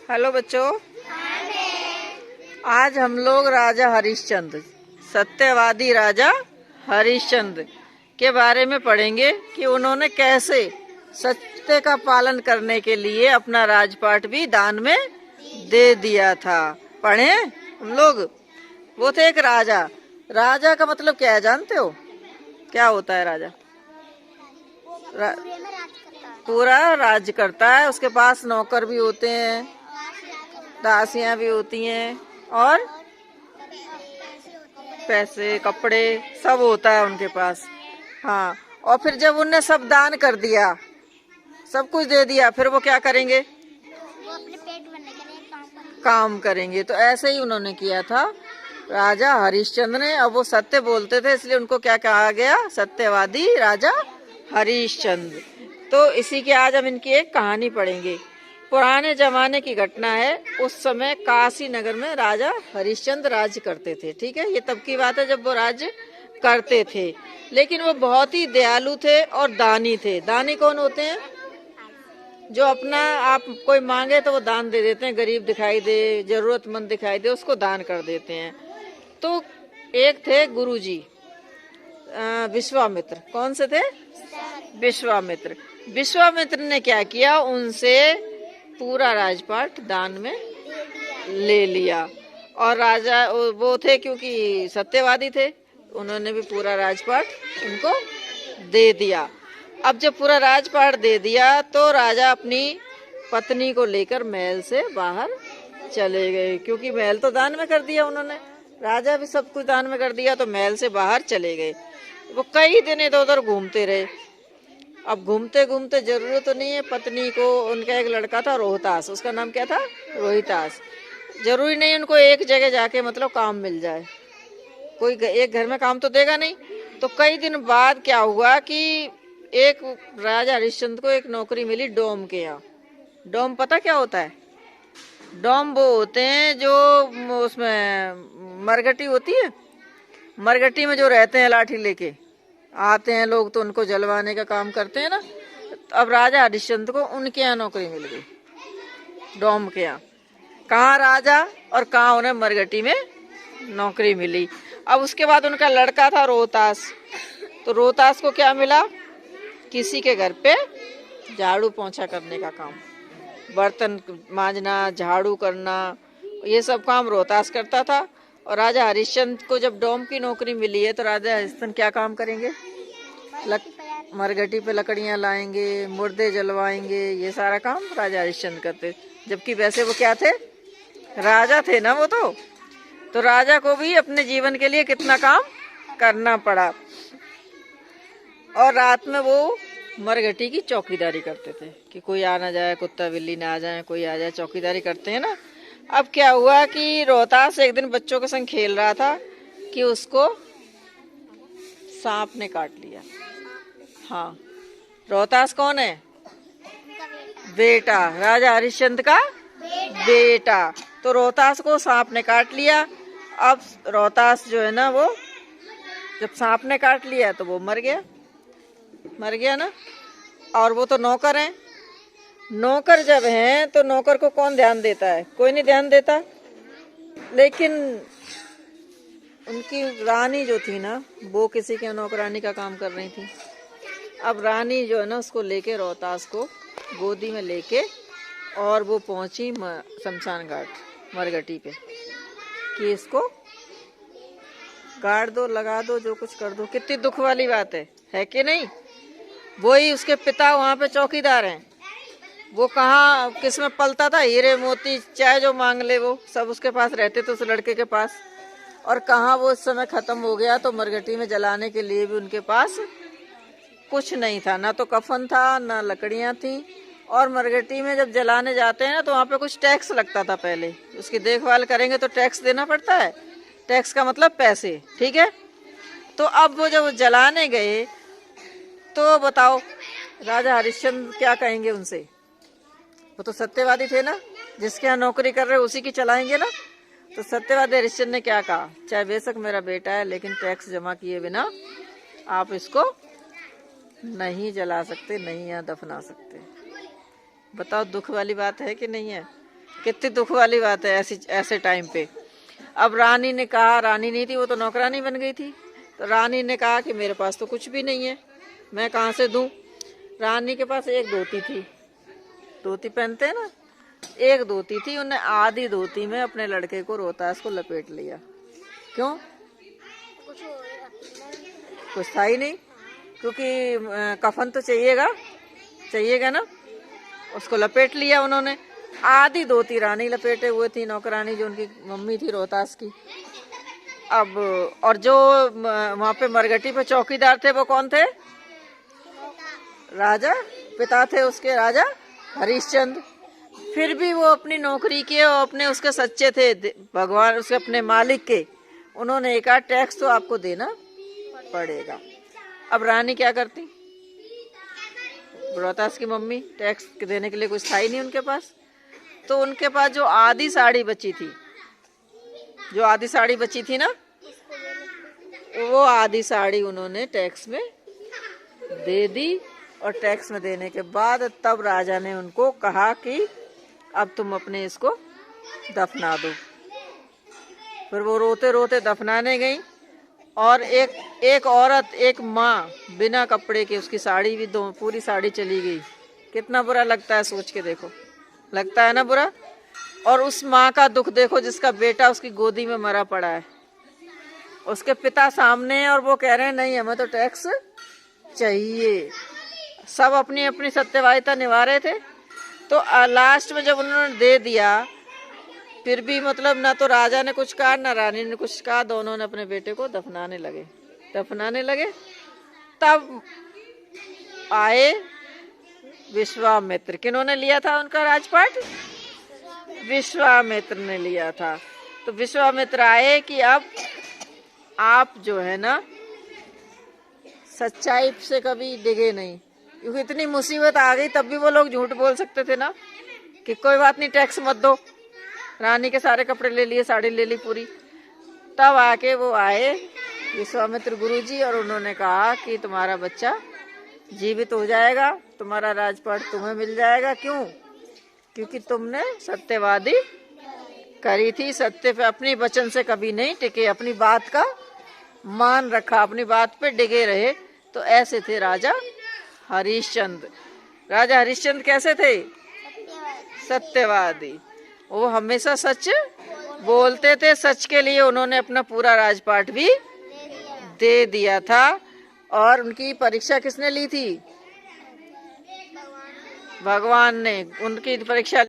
Hello बच्चों, आज हम लोग राजा हरिश्चंद्र, सत्यवादी राजा हरिश्चंद्र के बारे में पढ़ेंगे कि उन्होंने कैसे सत्य का पालन करने के लिए अपना राजपाट भी दान में दे दिया था। पढ़े हम लोग। वो थे एक राजा। राजा का मतलब क्या है जानते हो? क्या होता है राजा? पूरा राज करता है। उसके पास नौकर भी होते हैं, दासियां भी होती हैं और पैसे कपड़े सब होता है उनके पास। हाँ, और फिर जब उनने सब दान कर दिया, सब कुछ दे दिया, फिर वो क्या करेंगे? वो अपने पेट भरने के लिए काम करेंगे। तो ऐसे ही उन्होंने किया था राजा हरिश्चंद्र ने। अब वो सत्य बोलते थे, इसलिए उनको क्या कहा गया? सत्यवादी राजा हरिश्चंद्र। तो इसी के आज हम इनकी एक कहानी पढ़ेंगे। पुराने जमाने की घटना है। उस समय काशी नगर में राजा हरिश्चंद्र राज्य करते थे। ठीक है, ये तब की बात है जब वो राज्य करते थे। लेकिन वो बहुत ही दयालु थे और दानी थे। दानी कौन होते हैं? जो अपना आप कोई मांगे तो वो दान दे देते हैं। गरीब दिखाई दे, जरूरतमंद दिखाई दे, उसको दान कर देते हैं। तो एक थे गुरुजी विश्वामित्र। कौन से थे? विश्वामित्र। विश्वामित्र ने क्या किया? उनसे पूरा राजपाट दान में ले लिया। और राजा वो थे क्योंकि सत्यवादी थे, उन्होंने भी पूरा राजपाट उनको दे दिया। अब जब पूरा राजपाट दे दिया तो राजा अपनी पत्नी को लेकर महल से बाहर चले गए, क्योंकि महल तो दान में कर दिया उन्होंने। राजा भी सब कुछ दान में कर दिया, तो महल से बाहर चले गए। वो कई दिन इधर उधर घूमते रहे। अब घूमते घूमते जरूरत तो नहीं है, पत्नी को, उनका एक लड़का था रोहतास, उसका नाम क्या था? रोहितास। जरूरी नहीं उनको एक जगह जाके मतलब काम मिल जाए, कोई एक घर में काम तो देगा नहीं। तो कई दिन बाद क्या हुआ कि एक राजा हरिश्चंद्र को एक नौकरी मिली डोम के यहाँ। डोम पता क्या होता है? डोम वो होते हैं जो उसमें मरघटी होती है, मरघटी में जो रहते हैं लाठी लेके आते हैं लोग, तो उनको जलवाने का काम करते हैं ना। अब राजा हरिश्चंद्र को उनके यहाँ नौकरी मिल गई, डोम के यहाँ। कहाँ राजा और कहाँ उन्हें मरघटी में नौकरी मिली। अब उसके बाद उनका लड़का था रोहतास। तो रोहतास को क्या मिला? किसी के घर पे झाड़ू पोंछा करने का काम, बर्तन मांजना, झाड़ू करना, ये सब काम रोहतास करता था। और राजा हरिश्चंद्र को जब डोम की नौकरी मिली है, तो राजा हरिश्चंद्र क्या काम करेंगे? मरघटी पे लकड़ियां लाएंगे, मुर्दे जलवाएंगे, ये सारा काम राजा हरिश्चंद्र करते। जबकि वैसे वो क्या थे? राजा थे ना वो तो राजा को भी अपने जीवन के लिए कितना काम करना पड़ा। और रात में वो मरघटी की चौकीदारी करते थे कि कोई आ ना जाए, कुत्ता बिल्ली ना आ जाए, कोई आ जाए, चौकीदारी करते हैं ना। अब क्या हुआ कि रोहतास एक दिन बच्चों के संग खेल रहा था कि उसको सांप ने काट लिया। हाँ, रोहतास कौन है? बेटा, राजा हरिश्चंद्र का बेटा। तो रोहतास को सांप ने काट लिया। अब रोहतास जो है ना, वो जब सांप ने काट लिया तो वो मर गया ना। और वो तो नौकर हैं। नौकर जब हैं तो नौकर को कौन ध्यान देता है? कोई नहीं ध्यान देता। लेकिन उनकी रानी जो थी ना, वो किसी के नौकरानी का काम कर रही थी। अब रानी जो है ना, उसको लेके, रोहतास को गोदी में लेके, और वो पहुंची शमशान घाट मरघटी पे कि इसको गाड़ दो, लगा दो, जो कुछ कर दो। कितनी दुख वाली बात है कि नहीं? वही उसके पिता वहां पे चौकीदार हैं। वो कहाँ किस में पलता था? हीरे मोती चाहे जो मांग ले, वो सब उसके पास रहते थे, उस लड़के के पास। और कहाँ वो उस समय खत्म हो गया, तो मरघटी में जलाने के लिए भी उनके पास कुछ नहीं था। ना तो कफन था, ना लकड़ियां थी। और मरघटी में जब जलाने जाते हैं ना, तो वहाँ पे कुछ टैक्स लगता था। पहले उसकी देखभाल करेंगे तो टैक्स देना पड़ता है। टैक्स का मतलब पैसे, ठीक है। तो अब वो जब जलाने गए, तो बताओ राजा हरिश्चंद्र क्या कहेंगे उनसे? वो तो सत्यवादी थे ना, जिसके यहाँ नौकरी कर रहे उसी की चलाएंगे ना। तो सत्यवादी हरिश्चंद्र ने क्या कहा? चाहे बेशक मेरा बेटा है, लेकिन टैक्स जमा किए बिना आप इसको नहीं जला सकते, नहीं यहाँ दफना सकते। बताओ दुख वाली बात है कि नहीं है? कितनी दुख वाली बात है ऐसी ऐसे टाइम पे। अब रानी ने कहा, रानी नहीं थी वो तो नौकरानी बन गई थी, तो रानी ने कहा कि मेरे पास तो कुछ भी नहीं है, मैं कहाँ से दूं। रानी के पास एक धोती थी, धोती पहनते हैं ना, एक धोती थी, उन्हें आधी धोती में अपने लड़के को रोहतास को लपेट लिया। क्यों? कुछ हो गया। कुछ था ही नहीं, क्योंकि कफन तो चाहिएगा ना, उसको लपेट लिया उन्होंने। आधी धोती रानी लपेटे हुए थी, नौकरानी जो उनकी मम्मी थी रोहतास की। अब और जो वहां पे मरघटी पे चौकीदार थे वो कौन थे? राजा, पिता थे उसके राजा हरिश्चंद्र। फिर भी वो अपनी नौकरी के और अपने उसके सच्चे थे, भगवान उसके अपने मालिक के। उन्होंने कहा टैक्स तो आपको देना पड़ेगा। अब रानी क्या करती? रोहतास की मम्मी, टैक्स देने के लिए कुछ था ही नहीं उनके पास, तो उनके पास जो आधी साड़ी बची थी, ना, वो आधी साड़ी उन्होंने टैक्स में दे दी। और टैक्स में देने के बाद तब राजा ने उनको कहा कि अब तुम अपने इसको दफना दो। फिर वो रोते रोते दफनाने गई, और एक औरत, एक माँ बिना कपड़े के, उसकी साड़ी भी पूरी साड़ी चली गई। कितना बुरा लगता है, सोच के देखो, लगता है ना बुरा। और उस माँ का दुख देखो जिसका बेटा उसकी गोदी में मरा पड़ा है, उसके पिता सामने है और वो कह रहे हैं नहीं हमें तो टैक्स चाहिए। सब अपनी अपनी सत्यवादिता निभा रहे थे। तो लास्ट में जब उन्होंने दे दिया, फिर भी मतलब ना तो राजा ने कुछ कहा ना रानी ने कुछ कहा, दोनों ने अपने बेटे को दफनाने लगे। तब आए विश्वामित्र। किन्होंने लिया था उनका राजपाट? विश्वामित्र ने लिया था। तो विश्वामित्र आए कि अब आप जो है ना सच्चाई से कभी डिगे नहीं, क्योंकि इतनी मुसीबत आ गई तब भी वो लोग झूठ बोल सकते थे ना कि कोई बात नहीं टैक्स मत दो। रानी के सारे कपड़े ले लिए, साड़ी ले ली पूरी। तब आके वो आए विश्वामित्र गुरुजी और उन्होंने कहा कि तुम्हारा बच्चा जीवित हो जाएगा, तुम्हारा राजपाट तुम्हें मिल जाएगा। क्यों? क्योंकि तुमने सत्यवादी करी थी, सत्य पे अपनी वचन से कभी नहीं टिके, अपनी बात का मान रखा, अपनी बात पे डिगे रहे। तो ऐसे थे राजा हरिश्चंद्र। राजा हरिश्चंद्र कैसे थे? सत्यवादी। वो हमेशा सच बोलते थे, सच के लिए उन्होंने अपना पूरा राजपाट भी दे दिया था। और उनकी परीक्षा किसने ली थी? भगवान ने उनकी परीक्षा